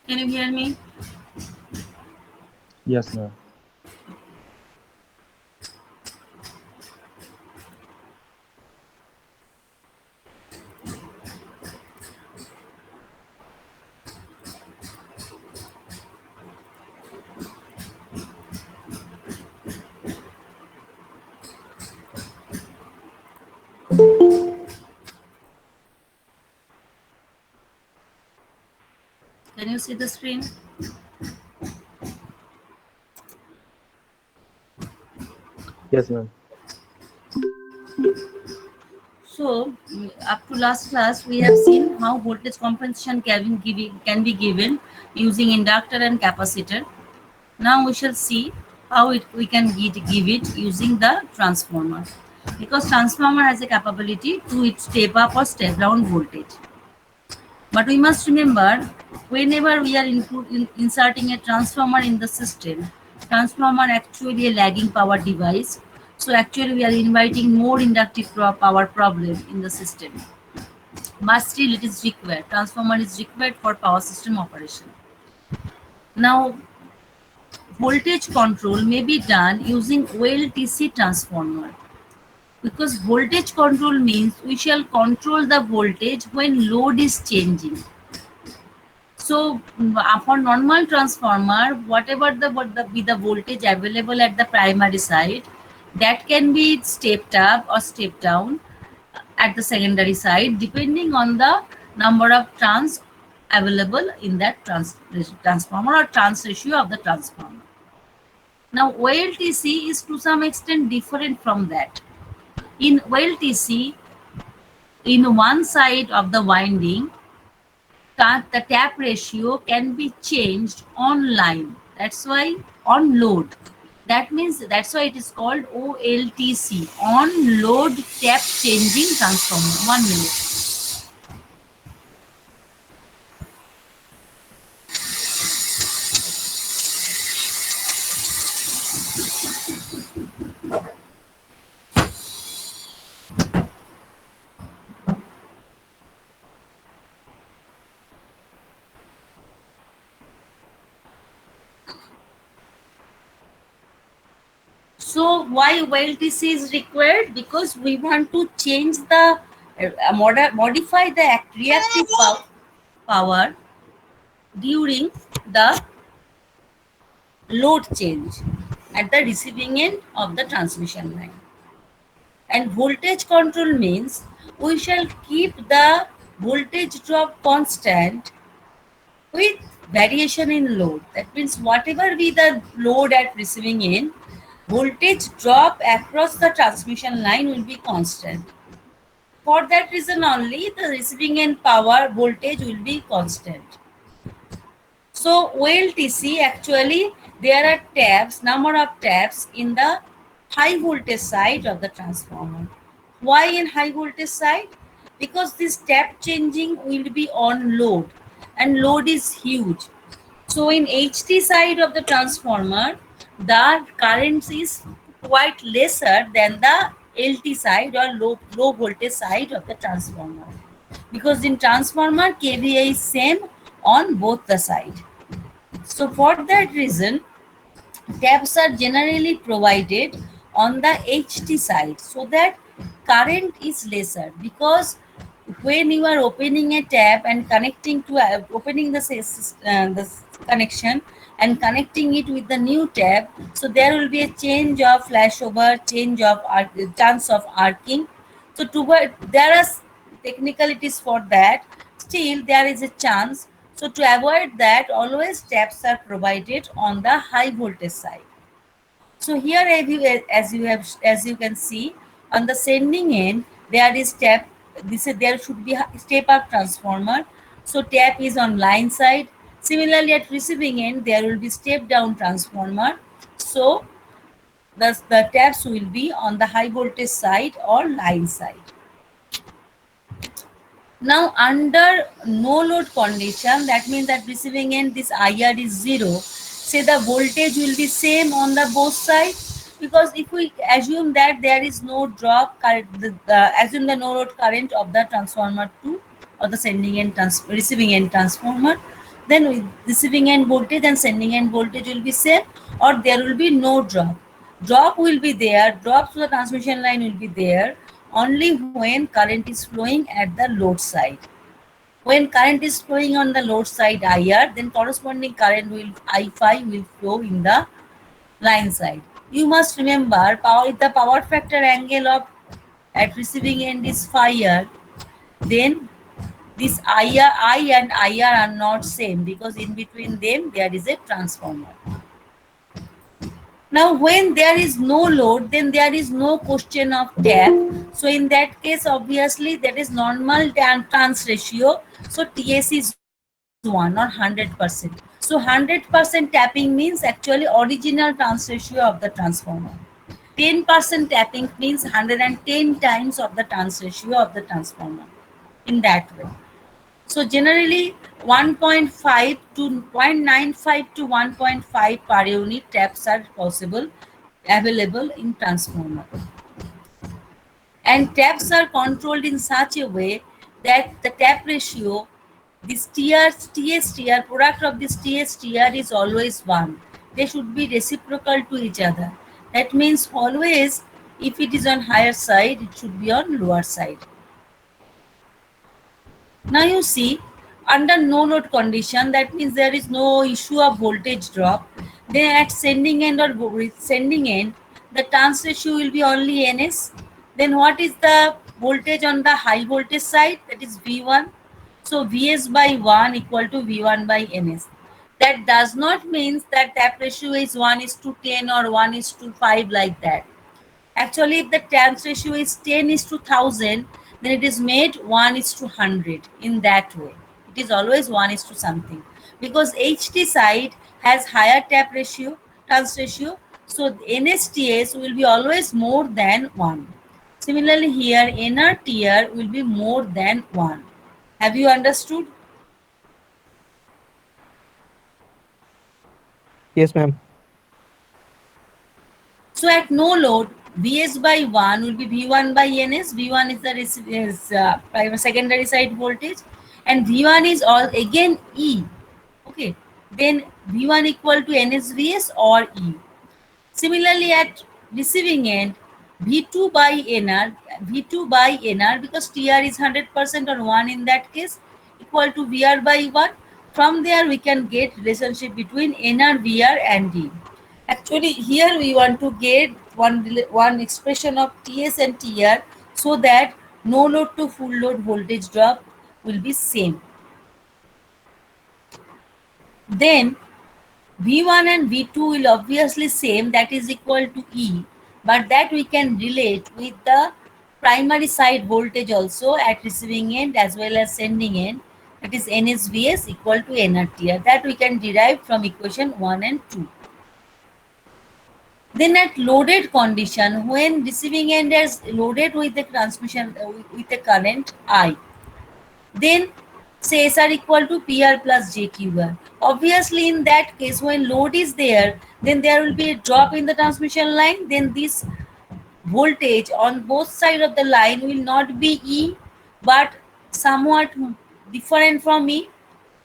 Can you hear me? Yes, ma'am. Can you see the screen? Yes, ma'am. So, up to last class, we have seen how voltage compensation can be given using inductor and capacitor. Now we shall see how we can give it using the transformer. Because transformer has a capability to it step up or step down voltage. But we must remember, whenever we are inserting a transformer in the system, transformer actually a lagging power device. So actually we are inviting more inductive power problem in the system. But still it is required. Transformer is required for power system operation. Now voltage control may be done using OLTC transformer. Because voltage control means we shall control the voltage when load is changing. So for normal transformer, whatever the voltage available at the primary side, that can be stepped up or stepped down at the secondary side depending on the number of turns available in that transformer or trans ratio of the transformer. Now OLTC is to some extent different from that. In OLTC, in one side of the winding, the tap ratio can be changed online. That's why on load. That means that's why it is called OLTC, on load tap changing transformer. 1 minute. So why OLTC is required? Because we want to change the modify the reactive power during the load change at the receiving end of the transmission line. And voltage control means we shall keep the voltage drop constant with variation in load. That means whatever be the load at receiving end, voltage drop across the transmission line will be constant. For that reason only, the receiving end power voltage will be constant. So OLTC actually there are taps, number of taps in the high voltage side of the transformer. Why in high voltage side? Because this tap changing will be on load and load is huge. So in HT side of the transformer, the current is quite lesser than the LT side or low voltage side of the transformer. Because in transformer, KVA is same on both the side. So for that reason, taps are generally provided on the HT side so that current is lesser, because when you are opening a tap and connecting to opening the connection and connecting it with the new tap, so there will be a change of flashover, change of chance of arcing. So there are technicalities for that. Still there is a chance. So to avoid that, always taps are provided on the high voltage side. So here, as you can see, on the sending end, there is tap. There should be a step up transformer. So tap is on line side. Similarly, at receiving end, there will be step down transformer. So the taps will be on the high voltage side or line side. Now under no load condition, that means that receiving end this IR is 0. Say the voltage will be same on the both sides, because if we assume that there is no drop current, assume the no load current of the transformer 2 or the sending end receiving end transformer, then with receiving end voltage and sending end voltage will be same, or there will be no drop. Drop will be there, drop to the transmission line will be there only when current is flowing at the load side. When current is flowing on the load side IR, then corresponding current will I phi will flow in the line side. You must remember, power, if the power factor angle of at receiving end is phi r, then this I and IR are not same, because in between them there is a transformer. Now when there is no load, then there is no question of tap. So in that case, obviously that is normal trans ratio. So TS is 1 or 100%. So 100% tapping means actually original trans ratio of the transformer. 10% tapping means 110 times of the trans ratio of the transformer. In that way. So generally 1.5 to 0.95 to 1.5 per unit taps are possible, available in transformer. And taps are controlled in such a way that the tap ratio, this TS/TR, product of this TS/TR is always 1. They should be reciprocal to each other. That means always, if it is on higher side, it should be on lower side. Now you see, under no load condition, that means there is no issue of voltage drop. Then at sending end or sending end, the trans ratio will be only NS. Then what is the voltage on the high voltage side? That is V1. So Vs by 1 equal to V1 by Ns. That does not mean that tap ratio is 1:10 or 1:5 like that. Actually, if the trans ratio is 10:1000, then it is made 1:100 in that way. It is always 1 something, because HT side has higher tap ratio, trans ratio. So NSTS will be always more than 1. Similarly here, NRTR will be more than 1. Have you understood? Yes, ma'am. So at no load, Vs by 1 will be V1 by Ns. V1 is the secondary side voltage, and V1 is all again E. Okay, then V1 equal to NSVS or E. Similarly, at receiving end, V2 by NR, because TR is 100% or 1 in that case, equal to VR by 1. From there, we can get relationship between NR, VR and D. Actually, here we want to get one expression of TS and TR, so that no load to full load voltage drop will be same. Then V1 and V2 will obviously same, that is equal to E, but that we can relate with the primary side voltage also at receiving end as well as sending end, that is NSVS equal to NRTR. That we can derive from equation 1 and 2. Then at loaded condition, when receiving end is loaded with the transmission with the current I, then say SR equal to PR plus JQR. Obviously, in that case, when load is there, then there will be a drop in the transmission line. Then this voltage on both sides of the line will not be E, but somewhat different from E.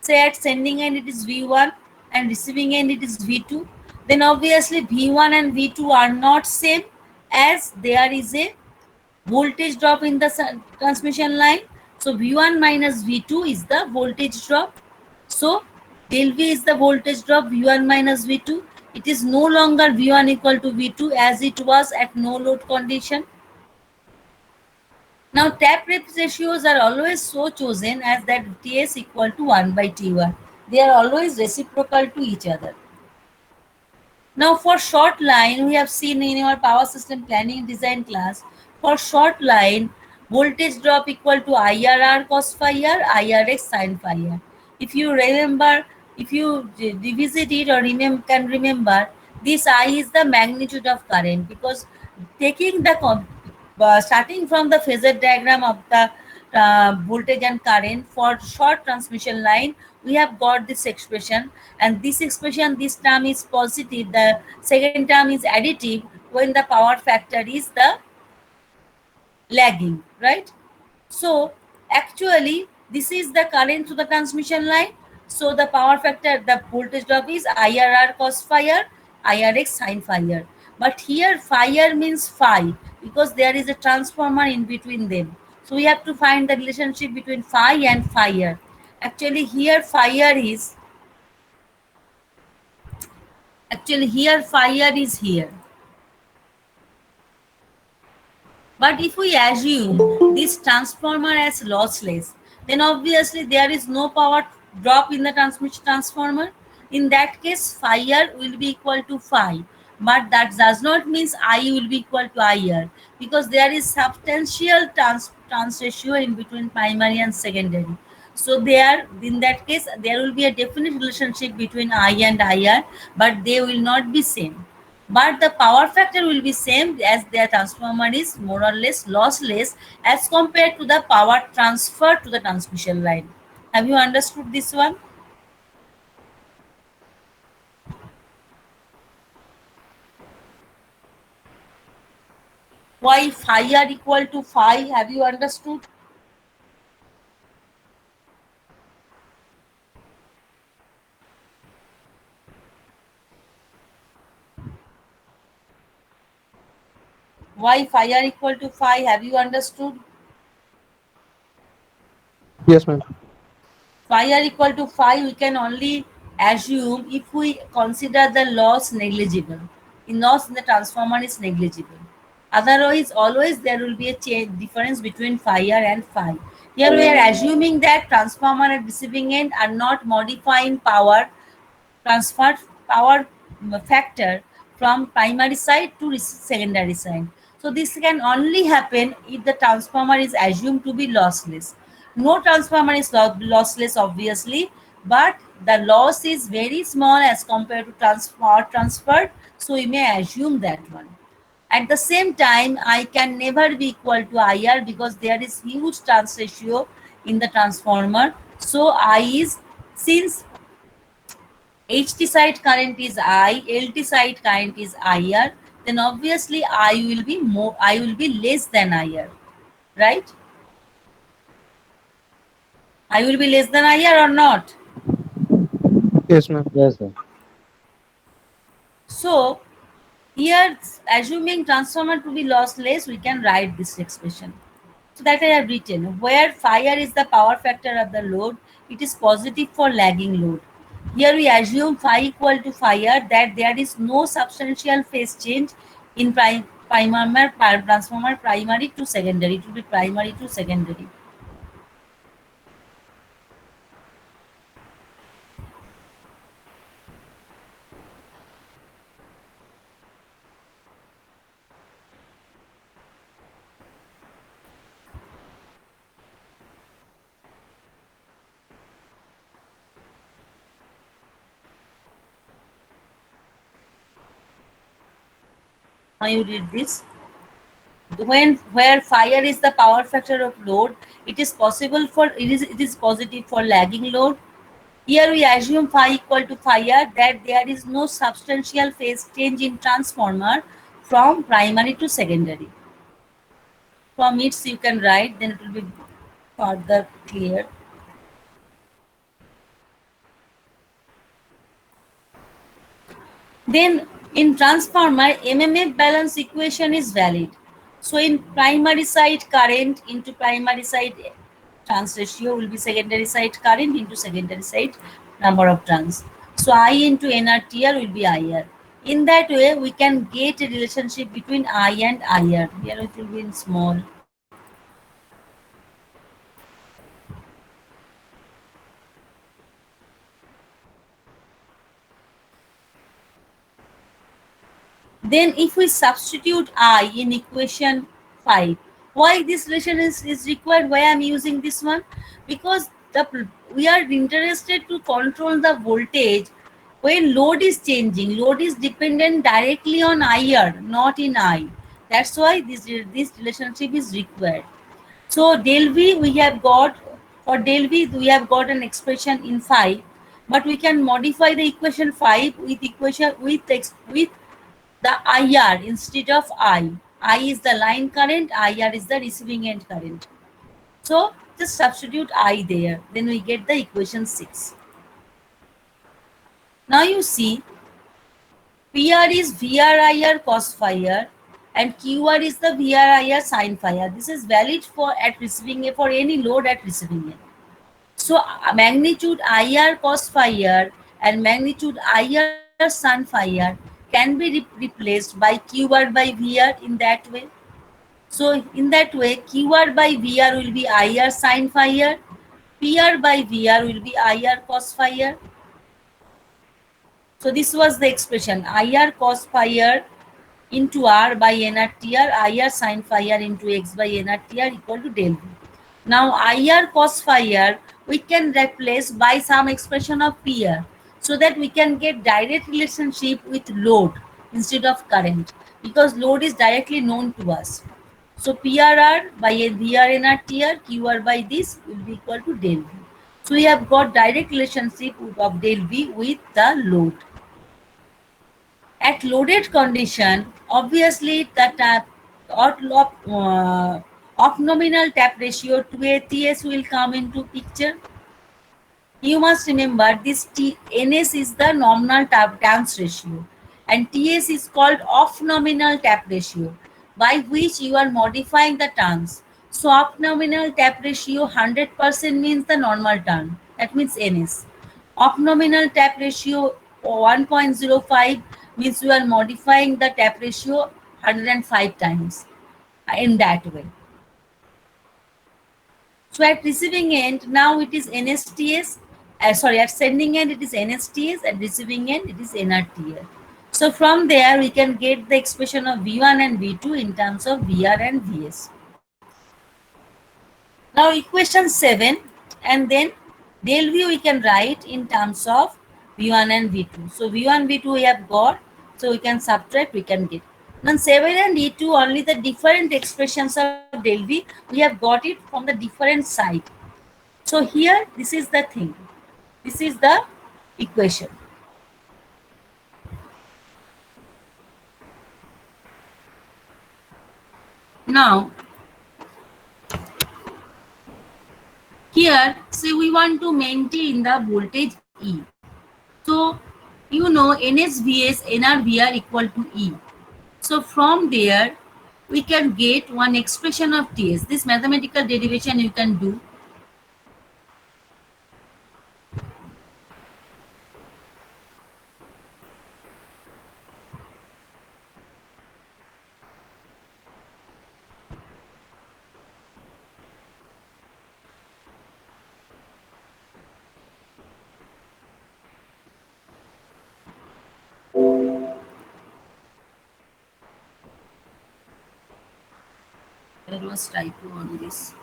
Say at sending end it is V1 and receiving end it is V2. Then obviously V1 and V2 are not same, as there is a voltage drop in the transmission line. So V1 minus V2 is the voltage drop. So del V is the voltage drop, V1 minus V2. It is no longer V1 equal to V2 as it was at no load condition. Now tap ratios are always so chosen as that TS equal to 1 by T1. They are always reciprocal to each other. Now for short line, we have seen in our power system planning design class, for short line, voltage drop equal to IRR cos phi r, IRX sin phi r. If you remember, if you revisit it or can remember, this I is the magnitude of current, because taking the starting from the phasor diagram of the voltage and current for short transmission line, we have got this expression, and this expression, this term is positive, the second term is additive when the power factor is the lagging, right? So actually this is the current to the transmission line. So the power factor, the voltage drop is IRR cos phi r, IRX sin phi r. But here phi r means phi because there is a transformer in between them. So we have to find the relationship between phi and phi r. Actually here phi r is, actually here phi r is here. But if we assume this transformer as lossless, then obviously there is no power drop in the transmission transformer. In that case, phi r will be equal to phi. But that does not mean I will be equal to IR because there is substantial trans ratio in between primary and secondary. So there, in that case, there will be a definite relationship between I and IR, but they will not be same. But the power factor will be same as their transformer is more or less lossless as compared to the power transfer to the transmission line. Have you understood this one? Why phi r equal to phi? Have you understood? Why phi r equal to phi? Have you understood? Yes, ma'am. Phi r equal to phi, we can only assume if we consider the loss negligible. In loss in the transformer is negligible. Otherwise, always there will be a difference between phi r and phi. Here we are assuming that transformer at receiving end are not modifying power transfer power factor from primary side to secondary side. So this can only happen if the transformer is assumed to be lossless. No transformer is lossless obviously, but the loss is very small as compared to power transferred. So we may assume that one. At the same time, I can never be equal to IR because there is huge trans ratio in the transformer. So I is, since HT side current is I, LT side current is IR, then obviously I will be less than IR, right? I will be less than IR or not? Yes, ma'am. Yes, sir. So here, assuming transformer to be lossless, we can write this expression. So that I have written, where phi r is the power factor of the load, it is positive for lagging load. Here we assume phi equal to phi r, that there is no substantial phase change in transformer primary to secondary. It will be primary to secondary. Now you read this. When where phi r is the power factor of load, it is possible for it is positive for lagging load. Here we assume phi equal to phi r, that there is no substantial phase change in transformer from primary to secondary. From it you can write, then it will be further clear. Then in transformer, MMF balance equation is valid. So in primary side current into primary side trans ratio will be secondary side current into secondary side number of turns. So I into NRTR will be IR. In that way, we can get a relationship between I and IR. Here it will be in small. Then if we substitute I in equation 5, why this relation is required? Why I'm using this one? Because we are interested to control the voltage when load is changing. Load is dependent directly on IR, not in I. That's why this relationship is required. So del V we have got, for del V we have got an expression in 5, but we can modify the equation 5 with with the IR instead of I. I is the line current, IR is the receiving end current. So just substitute I there, then we get the equation 6. Now you see, PR is VRIR cos phi r and QR is the VRIR sin phi r. This is valid for at receiving end, for any load at receiving end. So magnitude IR cos phi r and magnitude IR sin phi r can be replaced by QR by VR in that way. So in that way, QR by VR will be IR sin phi r, PR by VR will be IR cos phi r. So this was the expression IR cos phi r into R by NRTR, IR sin phi r into X by NRTR equal to del V. Now IR cos phi r we can replace by some expression of PR so that we can get direct relationship with load instead of current, because load is directly known to us. So PRR by VR NRTR, QR by this will be equal to del V. So we have got direct relationship of del V with the load. At loaded condition, obviously the tap of nominal tap ratio to a TS will come into picture. You must remember this NS is the nominal tap turns ratio and TS is called off nominal tap ratio, by which you are modifying the turns. So off nominal tap ratio 100% means the normal turn, that means NS. Off nominal tap ratio 1.05 means you are modifying the tap ratio 105 times in that way. So at receiving end, now it is NSTS. Sorry, at sending end it is NSTS, at receiving end it is NRTS. So from there we can get the expression of V1 and V2 in terms of VR and VS. Now equation 7, and then del V we can write in terms of V1 and V2. So V1, V2 we have got, so we can subtract, we can get. Now 7 and E2 only the different expressions of del V, we have got it from the different side. So here this is the thing, this is the equation. Now here say we want to maintain the voltage E. So you know NSVS NRVR equal to E. So from there we can get one expression of TS. This mathematical derivation you can do. There was typo on this.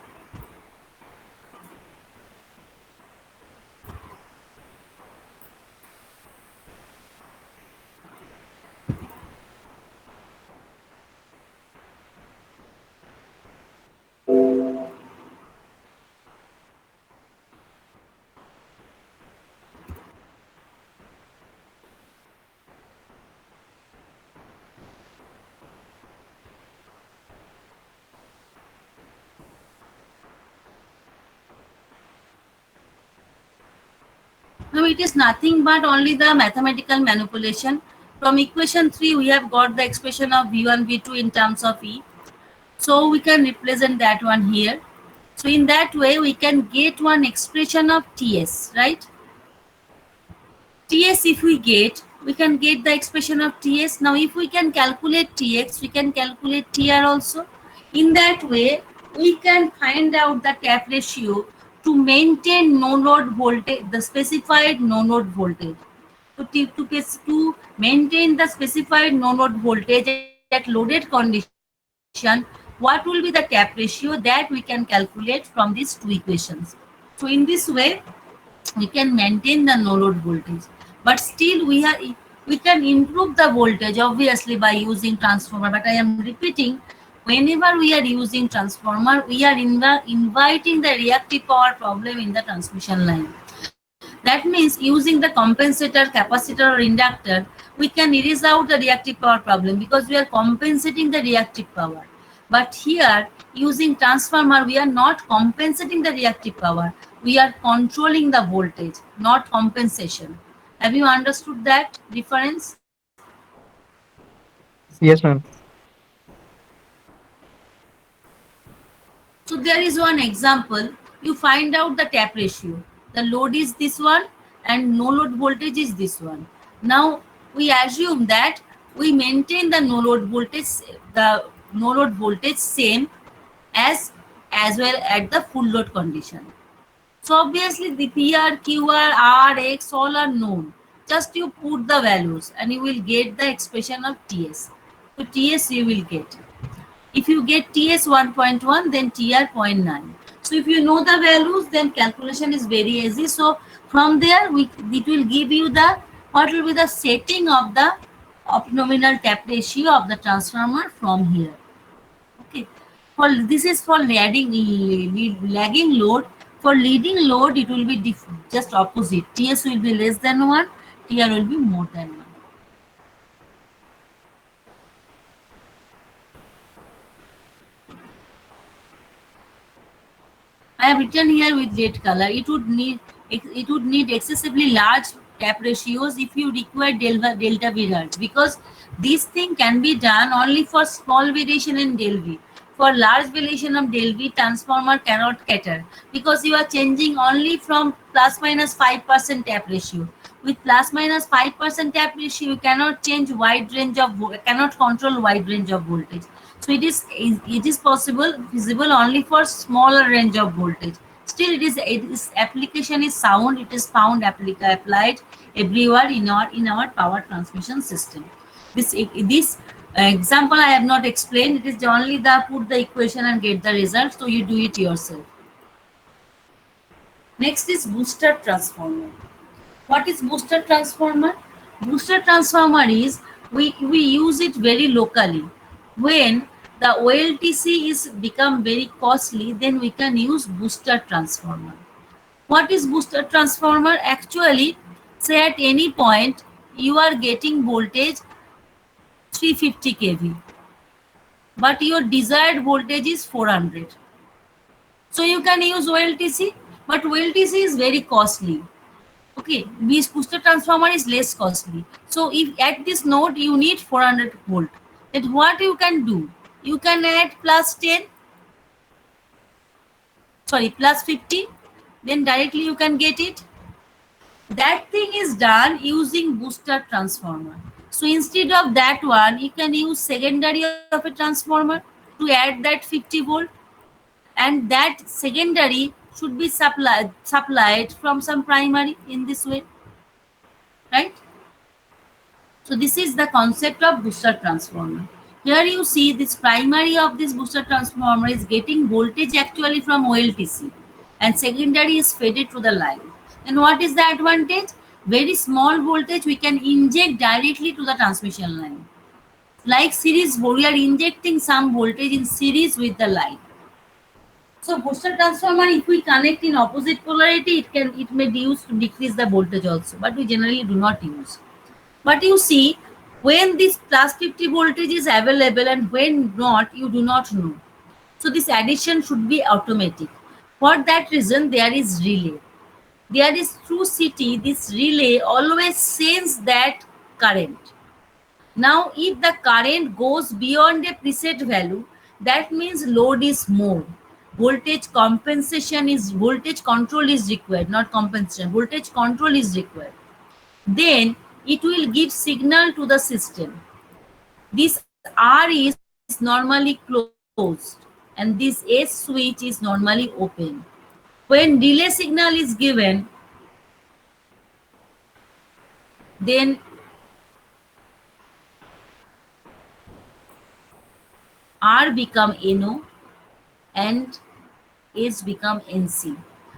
Now it is nothing but only the mathematical manipulation. From equation 3 we have got the expression of V1, V2 in terms of E. So we can represent that one here. So in that way we can get one expression of TS, right? TS if we get, we can get the expression of TS. Now if we can calculate TX, we can calculate TR also. In that way, we can find out the tap ratio to maintain no load voltage, the specified no load voltage. To maintain the specified no load voltage at loaded condition, what will be the tap ratio that we can calculate from these two equations. So in this way, we can maintain the no load voltage, but still we can improve the voltage obviously by using transformer. But I am repeating, whenever we are using transformer, we are inviting the reactive power problem in the transmission line. That means using the compensator, capacitor or inductor, we can erase out the reactive power problem because we are compensating the reactive power. But here, using transformer, we are not compensating the reactive power. We are controlling the voltage, not compensation. Have you understood that difference? Yes, ma'am. So there is one example. You find out the tap ratio. The load is this one and no load voltage is this one. Now we assume that we maintain the no load voltage same as well at the full load condition. So obviously the PR, QR, R, X all are known. Just you put the values and you will get the expression of TS. So TS you will get. If you get TS 1.1, then TR 0.9. So if you know the values, then calculation is very easy. So from there, it will give you the what will be the setting of the nominal tap ratio of the transformer from here. Okay. For this is for lagging load. For leading load, it will be just opposite. TS will be less than 1, TR will be more than 1. I have written here with red color. It would need excessively large tap ratios if you require delta V runs, because this thing can be done only for small variation in del V. For large variation of del V, transformer cannot cater because you are changing only from plus minus 5% tap ratio. With plus minus 5% tap ratio, you cannot change wide range of cannot control wide range of voltage. So it is possible feasible only for smaller range of voltage. Still, it is application is sound. It is found applied everywhere in our power transmission system. This example I have not explained. It is only the put the equation and get the result. So you do it yourself. Next is booster transformer. What is booster transformer? Booster transformer is we use it very locally. When the OLTC is become very costly, then we can use booster transformer. What is booster transformer? Actually, say at any point you are getting voltage 350 kV, but your desired voltage is 400. So you can use OLTC, but OLTC is very costly. Okay, this booster transformer is less costly. So if at this node you need 400 volt, then what you can do? You can add plus 10, sorry, plus 50, then directly you can get it. That thing is done using booster transformer. So instead of that one, you can use secondary of a transformer to add that 50 volt, and that secondary should be supplied from some primary in this way, right? So this is the concept of booster transformer. Here you see this primary of this booster transformer is getting voltage actually from OLTC, and secondary is fed to the line. And what is the advantage? Very small voltage we can inject directly to the transmission line. Like series, we are injecting some voltage in series with the line. So booster transformer, if we connect in opposite polarity, it may be used to decrease the voltage also, but we generally do not use. But you see, when this plus 50 voltage is available and when not, you do not know. So this addition should be automatic. For that reason, there is relay. There is through CT, this relay always sends that current. Now, if the current goes beyond a preset value, that means load is more. Voltage control is required, not compensation. Voltage control is required. Then it will give signal to the system. This R is normally closed and this S switch is normally open. When relay signal is given, then R become NO and S become NC.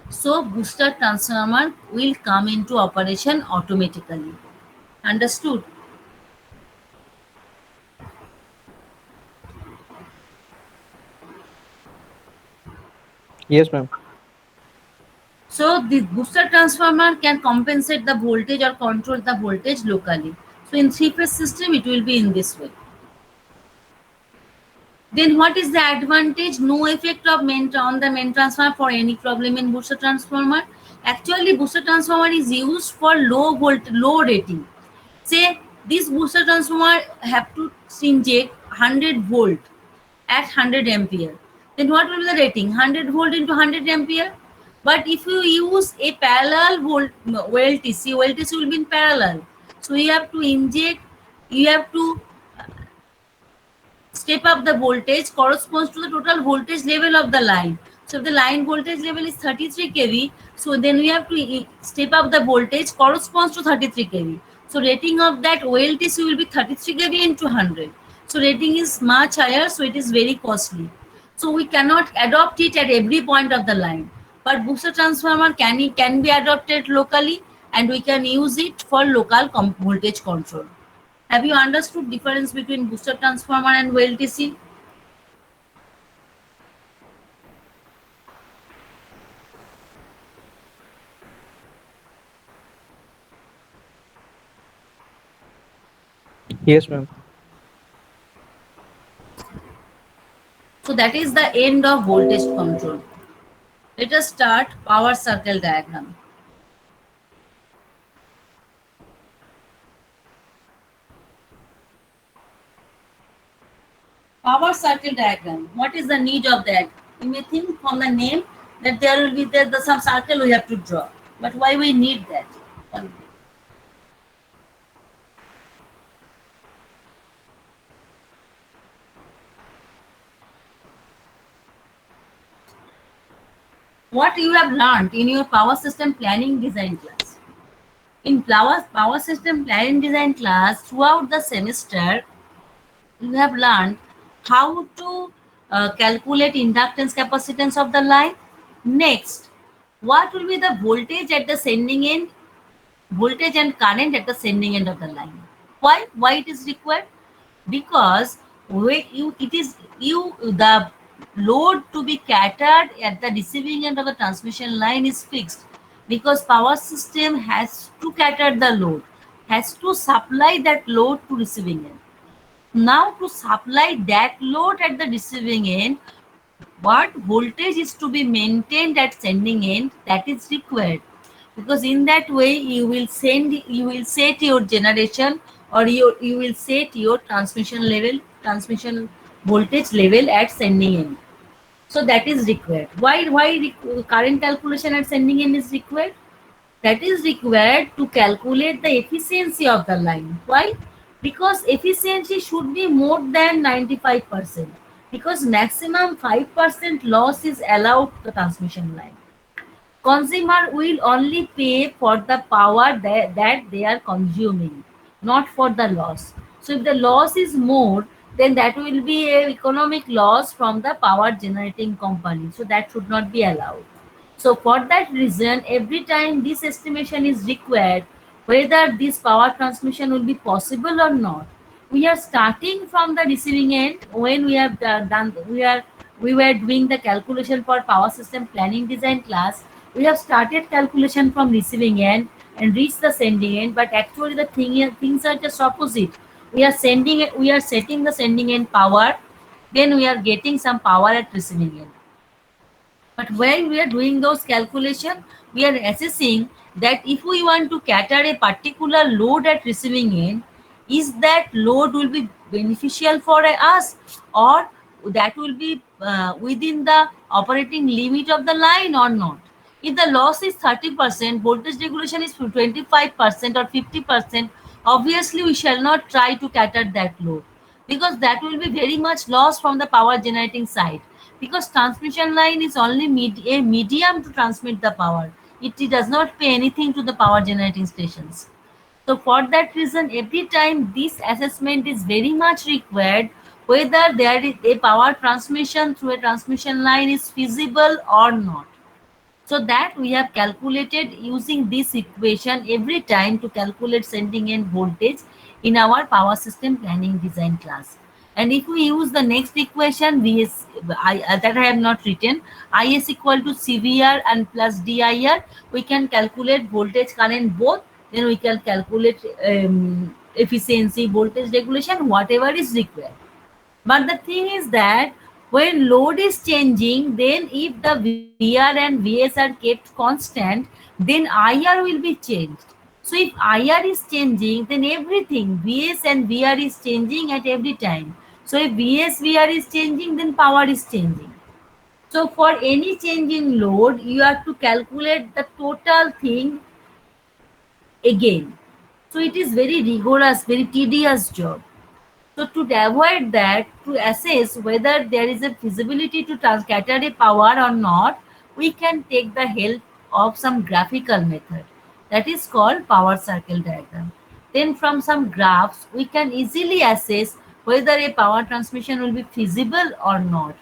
So booster transformer will come into operation automatically. Understood? Yes, ma'am. So the booster transformer can compensate the voltage or control the voltage locally. So in three-phase system, it will be in this way. Then what is the advantage? No effect of on the main transformer for any problem in booster transformer. Actually, booster transformer is used for low rating. Say this booster transformer have to inject 100 volt at 100 ampere. Then what will be the rating? 100 volt into 100 ampere. But if you use a parallel volt OLTC will be in parallel. So you have to inject, you have to step up the voltage corresponds to the total voltage level of the line. So if the line voltage level is 33 kV, so then we have to step up the voltage corresponds to 33 kV. So rating of that OLTC will be 33 kV into 100. So rating is much higher, so it is very costly. So we cannot adopt it at every point of the line. But booster transformer can be adopted locally, and we can use it for local voltage control. Have you understood difference between booster transformer and OLTC? Yes, ma'am. So that is the end of voltage control. Let us start power circle diagram. Power circle diagram. What is the need of that? You may think from the name that there will be some circle we have to draw. But why we need that? What you have learned in your power system planning design class. In power system planning design class, throughout the semester, you have learned how to calculate inductance capacitance of the line. Next, what will be the voltage at the sending end, voltage and current at the sending end of the line? Why it is required? Because the load to be catered at the receiving end of the transmission line is fixed, because power system has to cater the load, has to supply that load to receiving end. Now to supply that load at the receiving end, what voltage is to be maintained at sending end, that is required. Because in that way you will set your generation, or you will set your transmission voltage level at sending end. So that is required. Why current calculation at sending end is required? That is required to calculate the efficiency of the line. Why? Because efficiency should be more than 95%, because maximum 5% loss is allowed to the transmission line. Consumer will only pay for the power that they are consuming, not for the loss. So if the loss is more, then that will be a economic loss from the power generating company. So that should not be allowed. So for that reason, every time this estimation is required, whether this power transmission will be possible or not, we are starting from the receiving end. When we have we were doing the calculation for power system planning design class, we have started calculation from receiving end and reached the sending end. But actually the things are just opposite. We are setting the sending end power, then we are getting some power at receiving end. But when we are doing those calculation, we are assessing that if we want to cater a particular load at receiving end, is that load will be beneficial for us, or that will be within the operating limit of the line or not. If the loss is 30%, voltage regulation is 25% or 50%, obviously we shall not try to cater that load, because that will be very much loss from the power generating side, because transmission line is only a medium to transmit the power. It does not pay anything to the power generating stations. So for that reason, every time this assessment is very much required, whether there is a power transmission through a transmission line is feasible or not. So that we have calculated using this equation every time to calculate sending end voltage in our power system planning design class. And if we use the next equation, that I have not written, IS equal to CVR and plus DIR, we can calculate voltage current both. Then we can calculate efficiency, voltage regulation, whatever is required. But the thing is that when load is changing, then if the VR and VS are kept constant, then IR will be changed. So if IR is changing, then everything VS and VR is changing at every time. So if VS VR is changing, then power is changing. So for any change in load, you have to calculate the total thing again. So it is very rigorous, very tedious job. So to avoid that, to assess whether there is a feasibility to cater a power or not, we can take the help of some graphical method that is called power circle diagram. Then from some graphs, we can easily assess whether a power transmission will be feasible or not.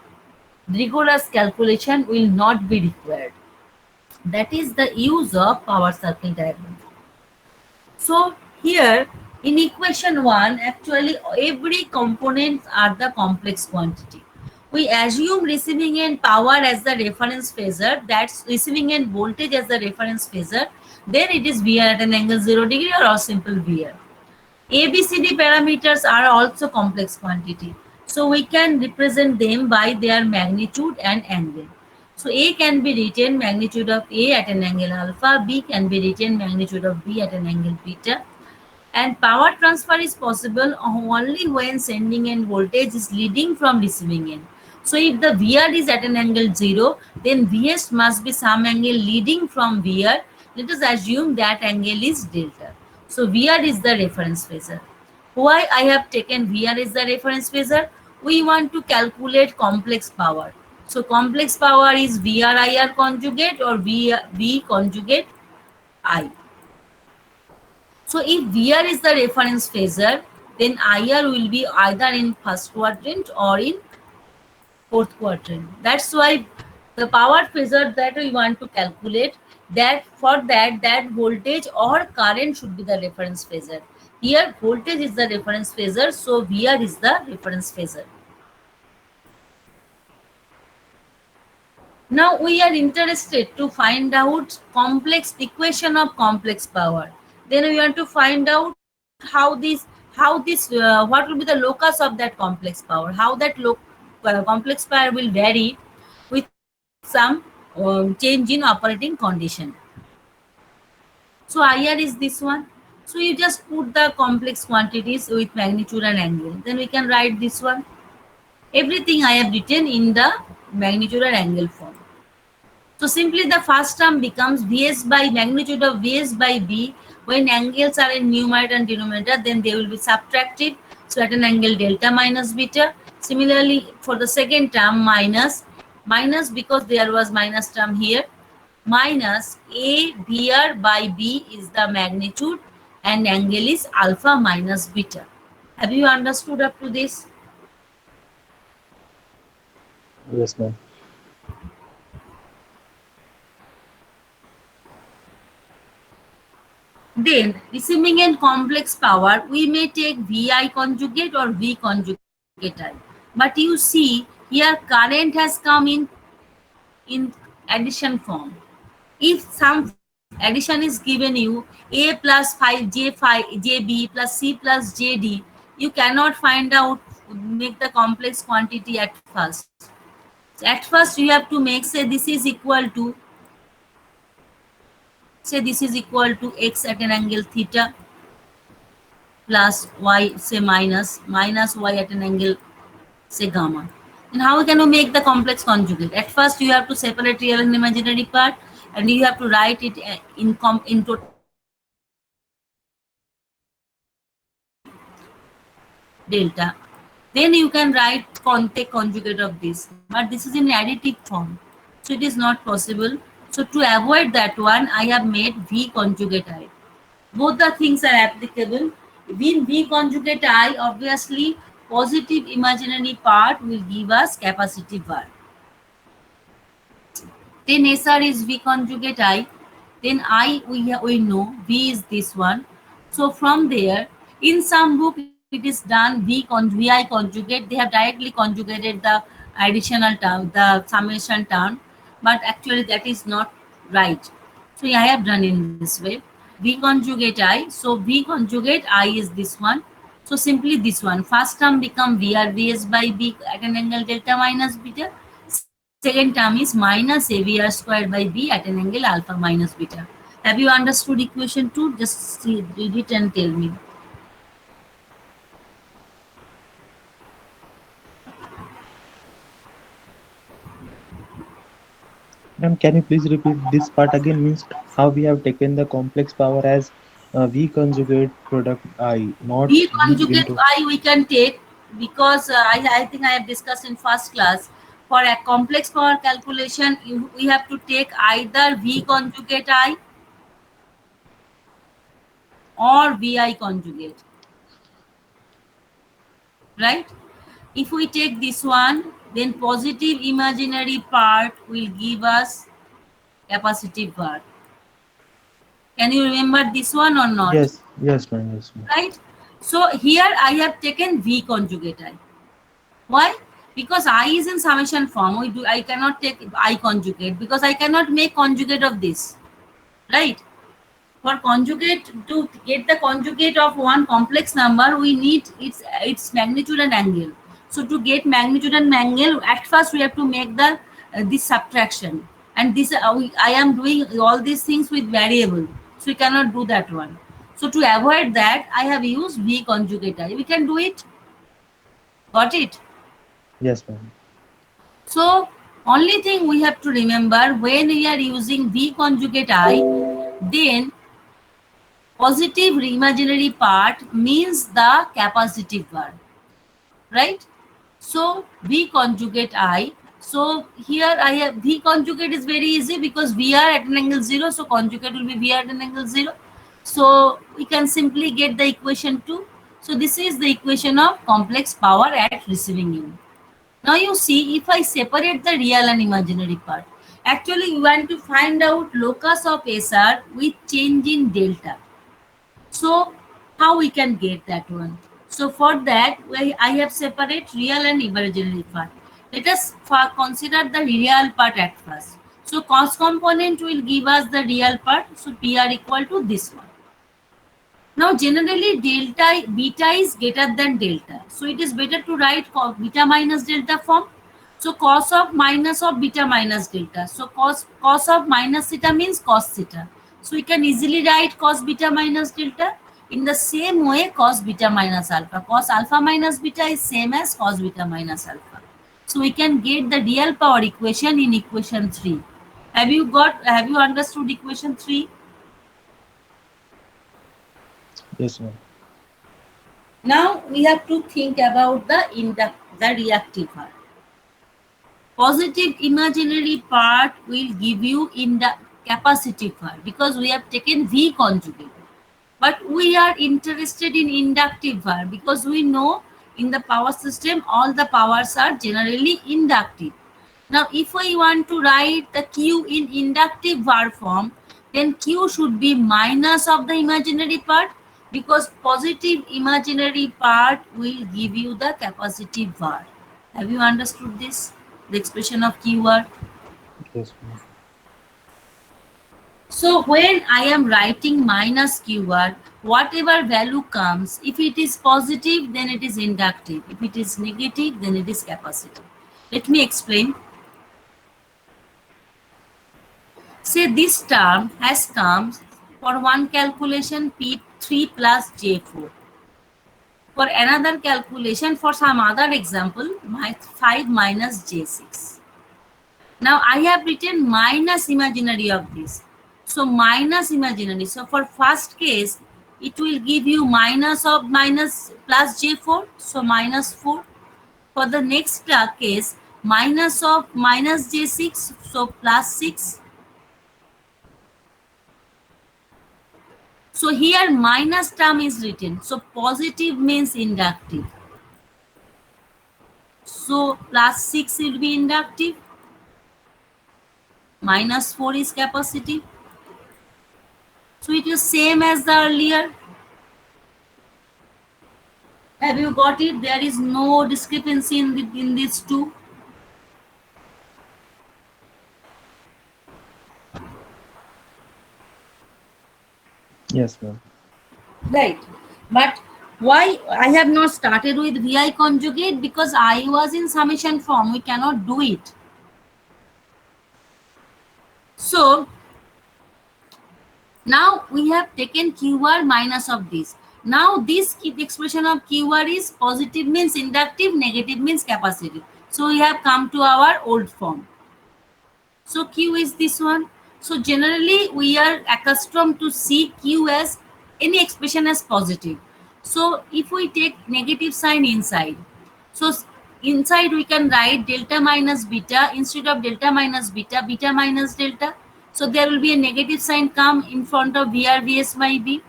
Rigorous calculation will not be required. That is the use of power circle diagram. So here in equation 1, actually every components are the complex quantity. We assume receiving end power as the reference phasor, that's receiving end voltage as the reference phasor, then it is VR at an angle 0 degree or simple VR. ABCD parameters are also complex quantity. So we can represent them by their magnitude and angle. So A can be written magnitude of A at an angle alpha, B can be written magnitude of B at an angle beta. And power transfer is possible only when sending end voltage is leading from receiving end. So if the VR is at an angle 0, then VS must be some angle leading from VR. Let us assume that angle is delta. So VR is the reference phasor. Why I have taken VR as the reference phasor? We want to calculate complex power. So complex power is VR IR conjugate or V conjugate I. So if VR is the reference phasor, then IR will be either in first quadrant or in fourth quadrant. That's why the power phasor that we want to calculate, that for that voltage or current should be the reference phasor. Here voltage is the reference phasor, so VR is the reference phasor. Now we are interested to find out complex equation of complex power. Then we want to find out what will be the locus of that complex power, how that complex power will vary with some change in operating condition. So IR is this one. So you just put the complex quantities with magnitude and angle. Then we can write this one. Everything I have written in the magnitude and angle form. So simply the first term becomes Vs by magnitude of Vs by B. When angles are in numerator and denominator, then they will be subtractive. So at an angle delta minus beta. Similarly, for the second term, minus because there was minus term here. Minus A VR by B is the magnitude and angle is alpha minus beta. Have you understood up to this? Yes, ma'am. Then, receiving in complex power, we may take VI conjugate or V conjugate I. But you see, here current has come in addition form. If some addition is given you, A plus 5 JB plus C plus JD, you cannot find out, make the complex quantity at first. So at first, you have to make, say this is equal to x at an angle theta plus y, say minus y at an angle, say gamma. And how can you make the complex conjugate? At first you have to separate real and imaginary part, and you have to write it in total delta. Then you can write conjugate of this, but this is in additive form, so it is not possible. So to avoid that one, I have made V conjugate I. Both the things are applicable. In V conjugate I, obviously positive imaginary part will give us capacitive bar. Then SR is V conjugate I. Then I, we know V is this one. So from there, in some book it is done VI conjugate. They have directly conjugated the additional term, the summation term, but actually that is not right. So I have done in this way. V conjugate I. So V conjugate I is this one. So simply this one. First term become VR Vs by B at an angle delta minus beta. Second term is minus AVR squared by B at an angle alpha minus beta. Have you understood equation 2? Just read it and tell me. Ma'am, can you please repeat this part again? Means how we have taken the complex power as V conjugate product I, not V V conjugate into. I we can take because I think I have discussed in first class. For a complex power calculation, we have to take either V conjugate I or Vi conjugate, right? If we take this one, then positive imaginary part will give us capacitive part. Can you remember this one or not? Yes, yes, ma'am, yes, ma'am. Right? So here I have taken V conjugate I. Why? Because I is in summation form. I cannot take I conjugate because I cannot make conjugate of this. Right? For conjugate, to get the conjugate of one complex number, we need its magnitude and angle. So to get magnitude and angle, at first we have to make the this subtraction, and this I am doing all these things with variable, so we cannot do that one. So to avoid that, I have used V conjugate I. We can do it. Got it? Yes, ma'am. So only thing we have to remember, when we are using V conjugate I, then positive imaginary part means the capacitive part, right? So V conjugate I. So here I have V conjugate is very easy because VR at an angle 0. So conjugate will be VR at an angle 0. So we can simply get the equation 2. So this is the equation of complex power at receiving end. Now you see, if I separate the real and imaginary part, actually you want to find out locus of SR with change in delta. So how we can get that one? So for that, I have separate real and imaginary part. Let us consider the real part at first. So cos component will give us the real part. So PR equal to this one. Now generally beta is greater than delta. So it is better to write beta minus delta form. So cos of minus of beta minus delta. So cos of minus theta means cos theta. So we can easily write cos beta minus delta. In the same way, cos beta minus alpha. Cos alpha minus beta is same as cos beta minus alpha. So we can get the real power equation in equation 3. Have you understood equation 3? Yes, ma'am. Now we have to think about the reactive part. Positive imaginary part will give you in the capacitive part because we have taken V conjugate. But we are interested in inductive part because we know in the power system all the powers are generally inductive. Now if we want to write the Q in inductive var form, then Q should be minus of the imaginary part because positive imaginary part will give you the capacitive var. Have you understood this? The expression of Q var. Yes, ma'am. So when I am writing minus Q var, whatever value comes, if it is positive, then it is inductive. If it is negative, then it is capacitive. Let me explain. Say this term has come for one calculation P3 plus J4. For another calculation, for some other example, 5 minus J6. Now I have written minus imaginary of this. So minus imaginary. So for first case, it will give you minus of minus plus J4. So minus 4. For the next case, minus of minus J6. So plus 6. So here minus term is written. So positive means inductive. So plus 6 will be inductive. Minus 4 is capacitive. So it is same as the earlier. Have you got it? There is no discrepancy in these two. Yes, ma'am. Right. But why I have not started with VI conjugate? Because I was in summation form. We cannot do it. So Now we have taken QR minus of this. Now this expression of QR is positive means inductive, negative means capacitive. So we have come to our old form. So Q is this one. So generally we are accustomed to see Q as any expression as positive. So if we take negative sign inside, so inside we can write delta minus beta instead of delta minus beta, beta minus delta. So there will be a negative sign come in front of VR Vs by B.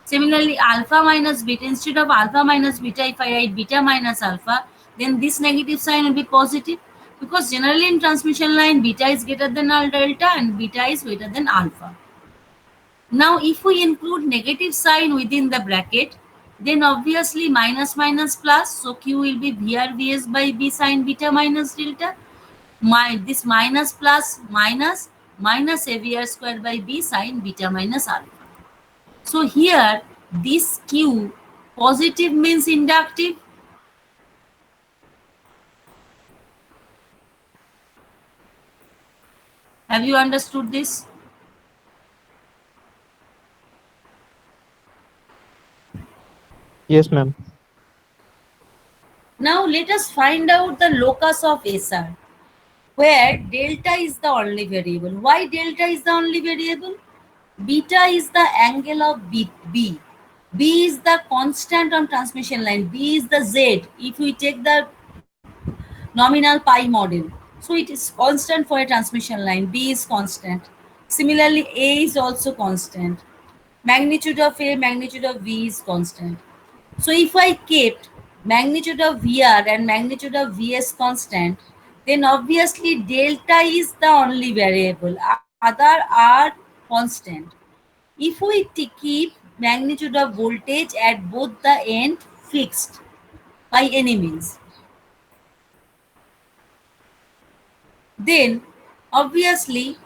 Similarly, alpha minus beta, instead of alpha minus beta, if I write beta minus alpha, then this negative sign will be positive, because generally in transmission line, beta is greater than delta and beta is greater than alpha. Now, if we include negative sign within the bracket, then obviously minus minus plus, so Q will be VR Vs by B sine beta minus delta. This minus plus minus minus AVR square by B sine beta minus alpha. So here this Q positive means inductive. Have you understood this? Yes, ma'am. Now let us find out the locus of SR, where delta is the only variable. Why delta is the only variable? Beta is the angle of B. B is the constant on transmission line. B is the Z. If we take the nominal pi model, so it is constant for a transmission line. B is constant. Similarly, A is also constant. Magnitude of A, magnitude of V is constant. So if I kept magnitude of VR and magnitude of Vs constant, then obviously delta is the only variable. Other are constant. If we keep magnitude of voltage at both the end fixed by any means, then obviously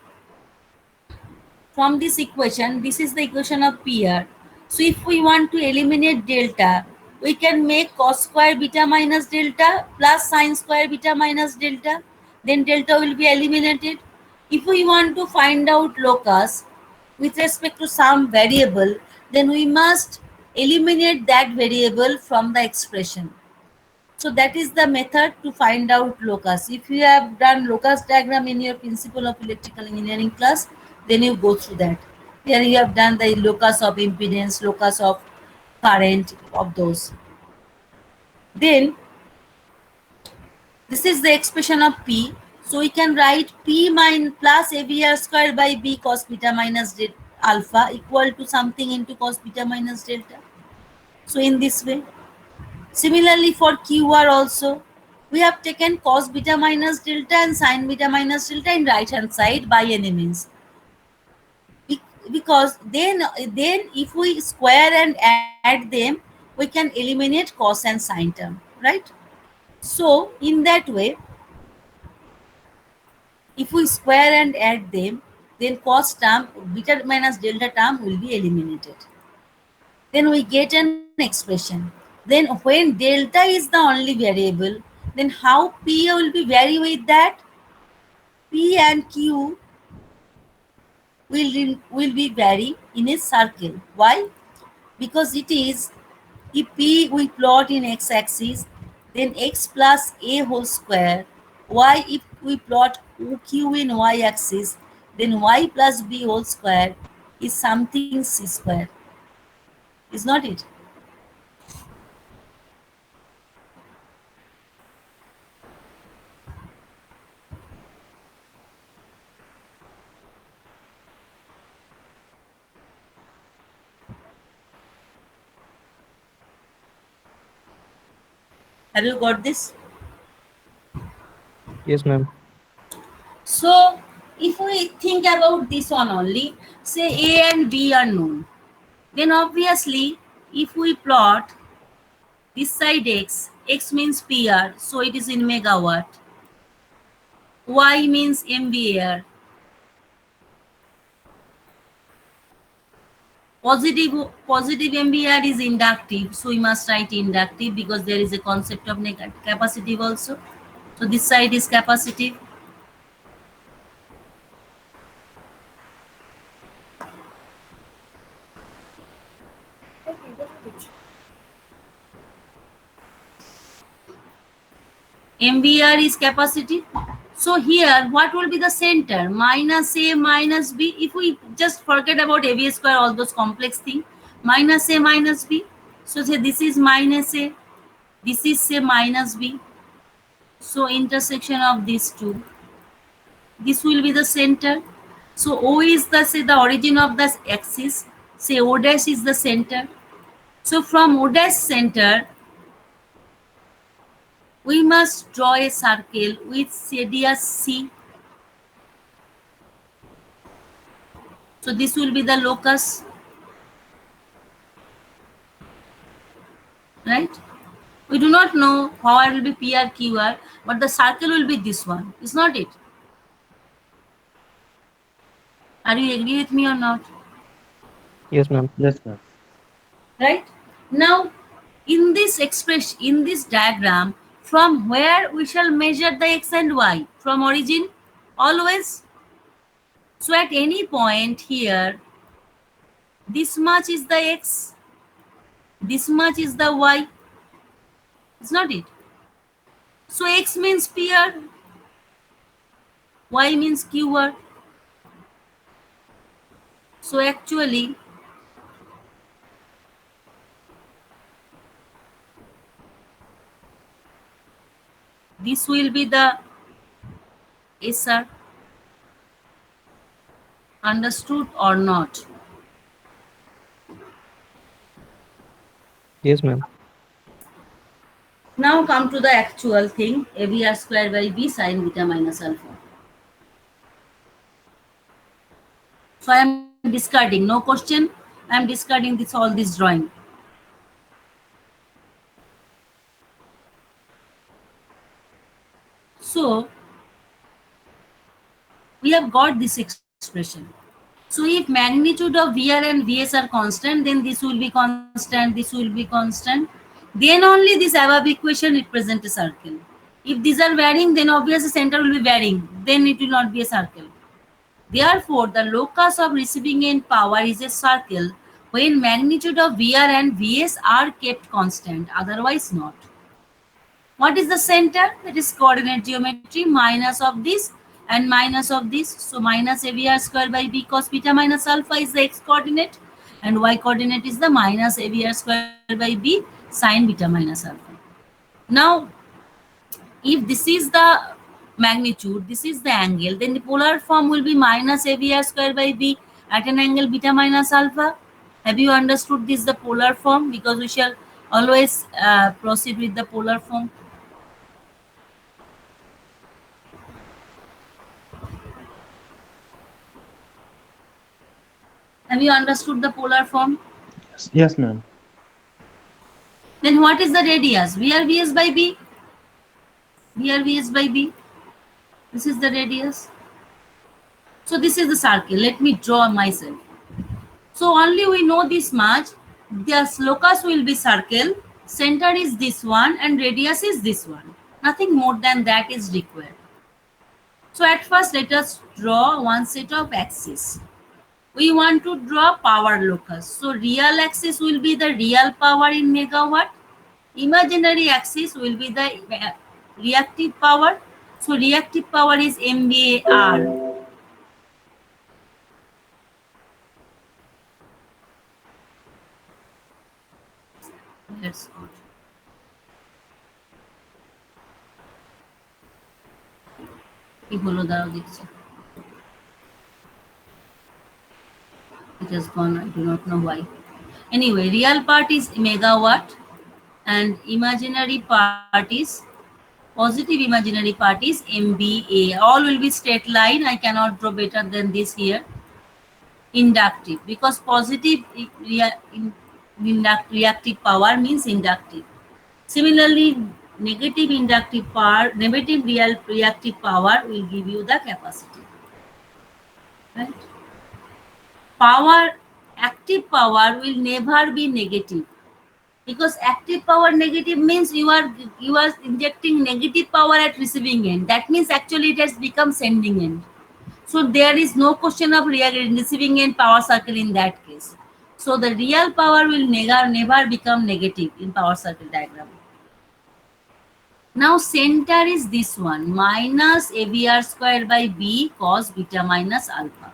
from this equation, this is the equation of PR. So if we want to eliminate delta, we can make cos square beta minus delta plus sin square beta minus delta. Then delta will be eliminated. If we want to find out locus with respect to some variable, then we must eliminate that variable from the expression. So that is the method to find out locus. If you have done locus diagram in your principle of electrical engineering class, then you go through that. Here you have done the locus of impedance, locus of current, of those. Then this is the expression of P. So we can write P minus plus AVR square by B cos beta minus alpha equal to something into cos beta minus delta. So in this way. Similarly for QR also, we have taken cos beta minus delta and sin beta minus delta in right hand side by any means. Because then if we square and add them, we can eliminate cos and sin term, right? So in that way, if we square and add them, then cos term, beta minus delta term will be eliminated. Then we get an expression. Then when delta is the only variable, then how P will be vary with that? P and Q will be vary in a circle. Why? Because it is, if P we plot in x-axis, then x plus a whole square. Y if we plot Q in y-axis, then y plus b whole square is something c square. Is not it? Have you got this? Yes, ma'am. So if we think about this one only, say A and B are known, then obviously if we plot this side x means PR, so it is in megawatt, y means MVAR, positive MVAR is inductive, so we must write inductive because there is a concept of capacitive also. So this side is capacitive. MVR is capacity. So here, what will be the center? Minus A minus B. If we just forget about AV square, all those complex thing, minus A minus B. So say this is minus A, this is say minus B. So intersection of these two, this will be the center. So O is the say the origin of the axis. Say O dash is the center. So from O dash center, we must draw a circle with radius C. So this will be the locus, right? We do not know how it will be PR, QR, but the circle will be this one, is not it? Are you agree with me or not? Yes, ma'am. Yes, ma'am. Right? Now, in this expression, in this diagram, from where we shall measure the x and y? From origin, always. So at any point here, this much is the x, this much is the y, is not it? So x means PR, y means QR. So actually, this will be the SR. Understood or not? Yes, ma'am. Now come to the actual thing, AVR square by B sine beta minus alpha. So I am discarding, no question. I am discarding this all this drawing. So we have got this expression. So if magnitude of VR and VS are constant, then this will be constant, this will be constant. Then only this above equation represents a circle. If these are varying, then obviously center will be varying. Then it will not be a circle. Therefore, the locus of receiving end power is a circle when magnitude of VR and VS are kept constant, otherwise not. What is the center? That is coordinate geometry, minus of this and minus of this. So minus AVR square by B cos beta minus alpha is the x coordinate, and y coordinate is the minus AVR square by B sine beta minus alpha. Now, if this is the magnitude, this is the angle, then the polar form will be minus AVR square by B at an angle beta minus alpha. Have you understood this, the polar form? Because we shall always proceed with the polar form. Have you understood the polar form? Yes, yes, ma'am. Then what is the radius? VR VS by B. VR VS by B. This is the radius. So this is the circle. Let me draw myself. So only we know this much. The locus will be circle. Center is this one and radius is this one. Nothing more than that is required. So at first let us draw one set of axes. We want to draw power locus. So real axis will be the real power in megawatt. Imaginary axis will be the reactive power. So reactive power is MVAR. That's good. কি হলো দাঁড়াও দেখছি। It has gone, I do not know why. Anyway, real part is megawatt and imaginary part is, positive imaginary part is MVA. All will be straight line. I cannot draw better than this here. Inductive, because positive reactive power means inductive. Similarly, negative inductive power, negative reactive power will give you the capacity. Right? Power, active power will never be negative, because active power negative means you are injecting negative power at receiving end. That means actually it has become sending end. So there is no question of receiving end power circle in that case. So the real power will never become negative in power circle diagram. Now center is this one, minus AVR square by B cos beta minus alpha,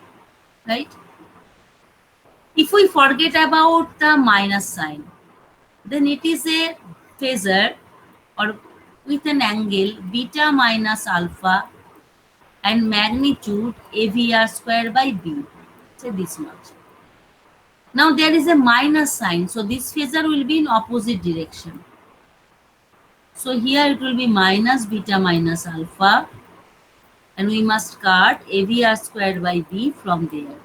right? If we forget about the minus sign, then it is a phasor or with an angle beta minus alpha and magnitude AVR square by B. Say this much. Now there is a minus sign, so this phasor will be in opposite direction. So here it will be minus beta minus alpha, and we must cut AVR squared by B from there.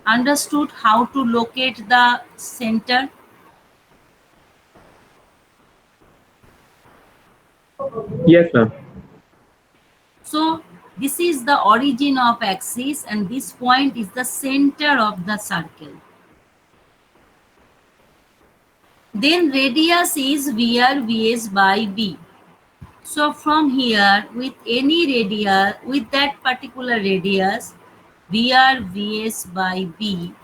Understood how to locate the center? Yes, ma'am. So this is the origin of axis, and this point is the center of the circle. Then radius is VR VS by B. So from here, with any radius, with that particular radius, VR VS by B,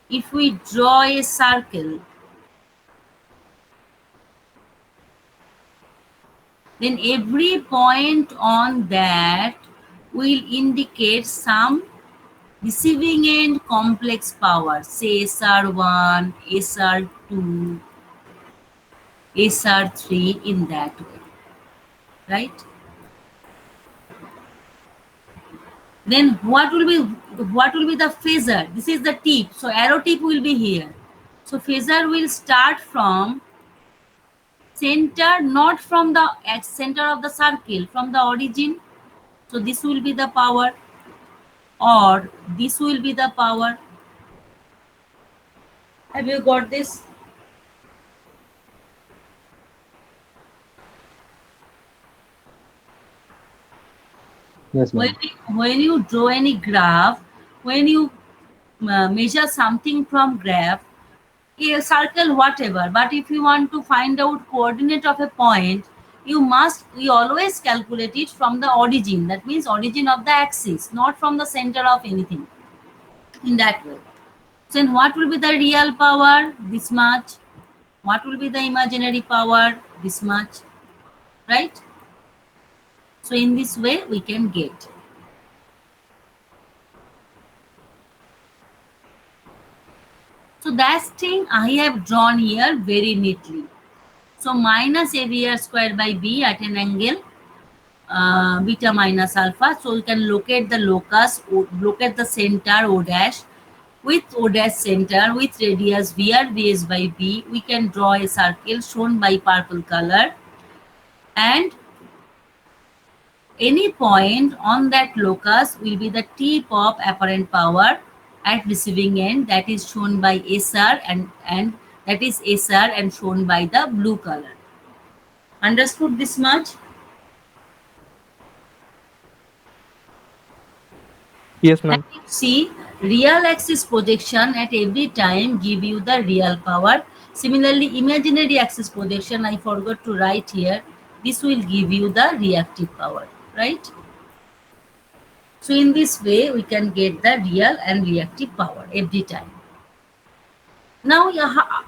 if we draw a circle, then every point on that will indicate some receiving end complex power, say SR1, SR2, SR3 in that way, right? Then what will be the phasor? This is the tip, so arrow tip will be here. So phasor will start from center, not from the center of the circle, from the origin. So this will be the power, or this will be the power. Have you got this? Yes, ma'am. When you draw any graph, when you measure something from graph, a circle, whatever, but if you want to find out coordinate of a point, we always calculate it from the origin. That means origin of the axis, not from the center of anything, in that way. So then what will be the real power? This much. What will be the imaginary power? This much, right? So in this way we can get. So that thing I have drawn here very neatly. So minus AVR square by B at an angle beta minus alpha. So we can locate the locus, locate the center O dash. With O dash center, with radius VR VS by B, we can draw a circle shown by purple color, and any point on that locus will be the tip of apparent power at receiving end, that is shown by SR, and that is SR and shown by the blue color. Understood this much? Yes, ma'am. And you see, real axis projection at every time give you the real power. Similarly, imaginary axis projection, I forgot to write here, this will give you the reactive power, right? So in this way, we can get the real and reactive power every time. Now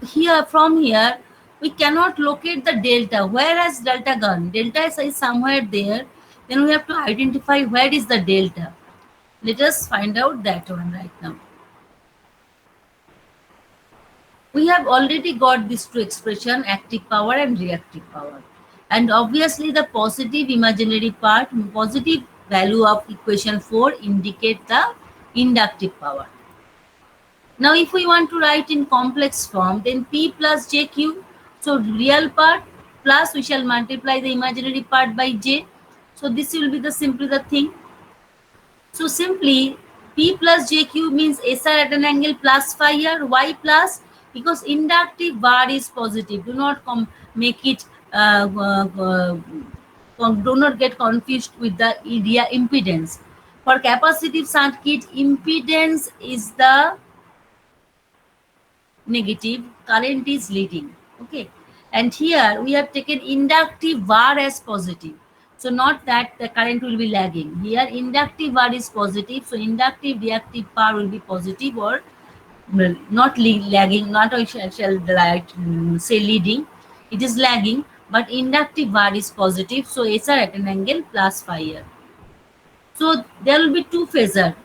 here, from here, we cannot locate the delta. Where has delta gone? Delta is somewhere there. Then we have to identify where is the delta. Let us find out that one right now. We have already got these two expression, active power and reactive power. And obviously the positive imaginary part, positive value of equation 4 indicate the inductive power. Now if we want to write in complex form, then P plus JQ, so real part plus we shall multiply the imaginary part by J. So this will be simply the thing. So simply P plus JQ means SR at an angle plus phi here. Why plus? Because inductive bar is positive. Do not make it do not get confused with the area impedance. For capacitive circuit, impedance is the negative, current is leading. Okay, and here we have taken inductive bar as positive. So not that the current will be lagging. Here inductive bar is positive, so inductive reactive power will be positive, or well, not lagging, not I shall write, say leading, it is lagging, but inductive bar is positive, so SR at an angle plus phi r. So there will be two phasor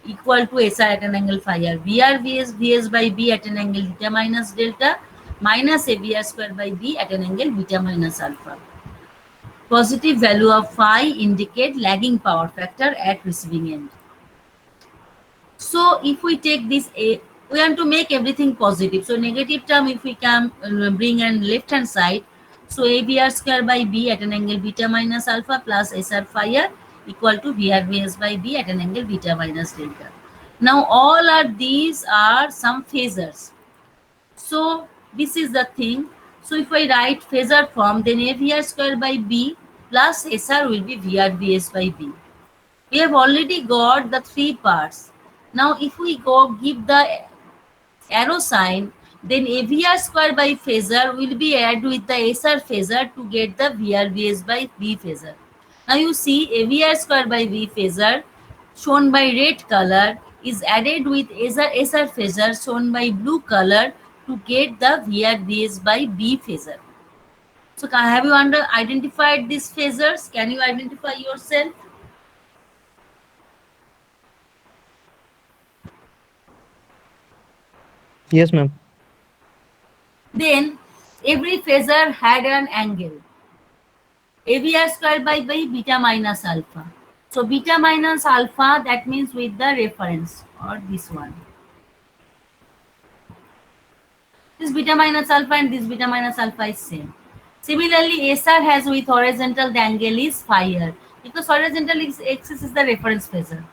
equal to SR at an angle phi r. VR VS by B at an angle beta minus delta minus AVR square by B at an angle beta minus alpha. Positive value of phi indicate lagging power factor at receiving end. So if we take this A, we want to make everything positive. So negative term, if we can bring on left hand side, so AVR square by B at an angle beta minus alpha plus SR phi r equal to VR VS by B at an angle beta minus delta. Now all are these are some phasors. So this is the thing. So if I write phasor form, then AVR square by B plus SR will be VR VS by B. We have already got the three parts. Now if we go give the arrow sign, then AVR square by phasor will be added with the SR phasor to get the VR VS by B phasor. Now you see AVR square by V phasor shown by red color is added with SR phasor shown by blue color to get the VR VS by B phasor. So have you identified these phasors? Can you identify yourself? Yes, ma'am. Then every phasor had an angle. AVR square by beta minus alpha. So beta minus alpha, that means with the reference or this one. This beta minus alpha and this beta minus alpha is same. Similarly, SR has with horizontal, the angle is phi r because horizontal axis is the reference phasor.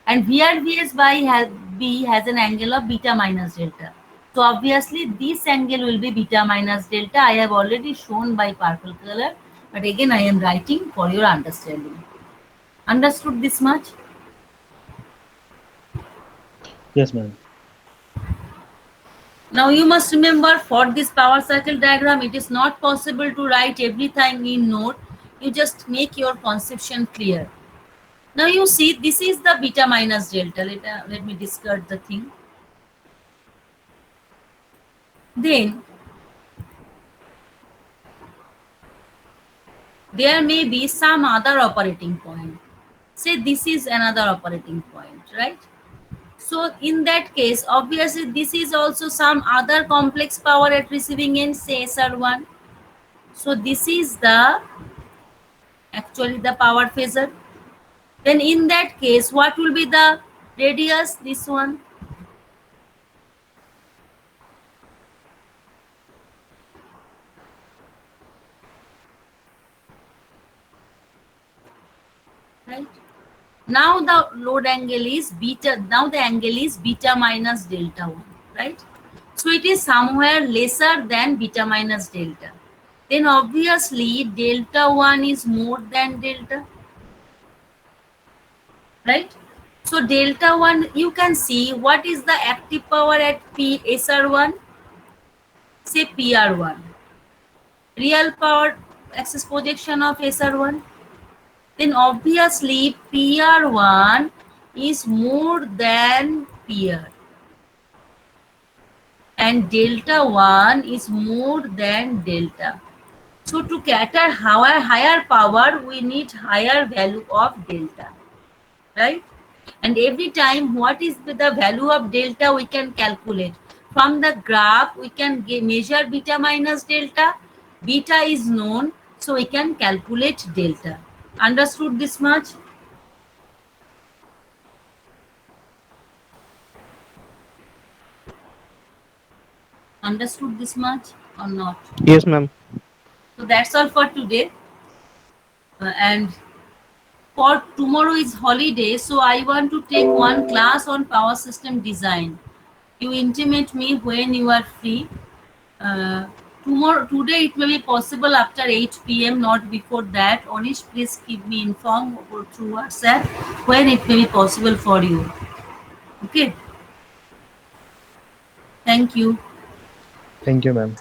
And VR VS by B has an angle of beta minus delta. So obviously this angle will be beta minus delta. I have already shown by purple color, but again I am writing for your understanding. Understood this much? Yes, ma'am. Now you must remember, for this power cycle diagram, it is not possible to write everything in note. You just make your conception clear. Now you see, this is the beta minus delta. Let me discard the thing. Then there may be some other operating point. Say this is another operating point, right? So in that case, obviously this is also some other complex power at receiving end, say SR1. So this is actually the power phasor. Then in that case, what will be the radius? This one. Right? Now the load angle is beta. Now the angle is beta minus delta 1. Right? So it is somewhere lesser than beta minus delta. Then obviously delta 1 is more than delta. Right? So delta 1, you can see what is the active power at SR1? Say PR1. Real power axis projection of SR1. Then obviously PR1 is more than PR. And delta 1 is more than delta. So to cater higher power, we need higher value of delta. Right? And every time, what is the value of delta we can calculate. From the graph, we can measure beta minus delta. Beta is known, so we can calculate delta. Understood this much? Understood this much or not? Yes, ma'am. So that's all for today. And for tomorrow is holiday, so I want to take one class on power system design. You intimate me when you are free. Today it may be possible after 8 p.m., not before that. Onish, please keep me informed through WhatsApp when it may be possible for you. Okay. Thank you. Thank you, ma'am.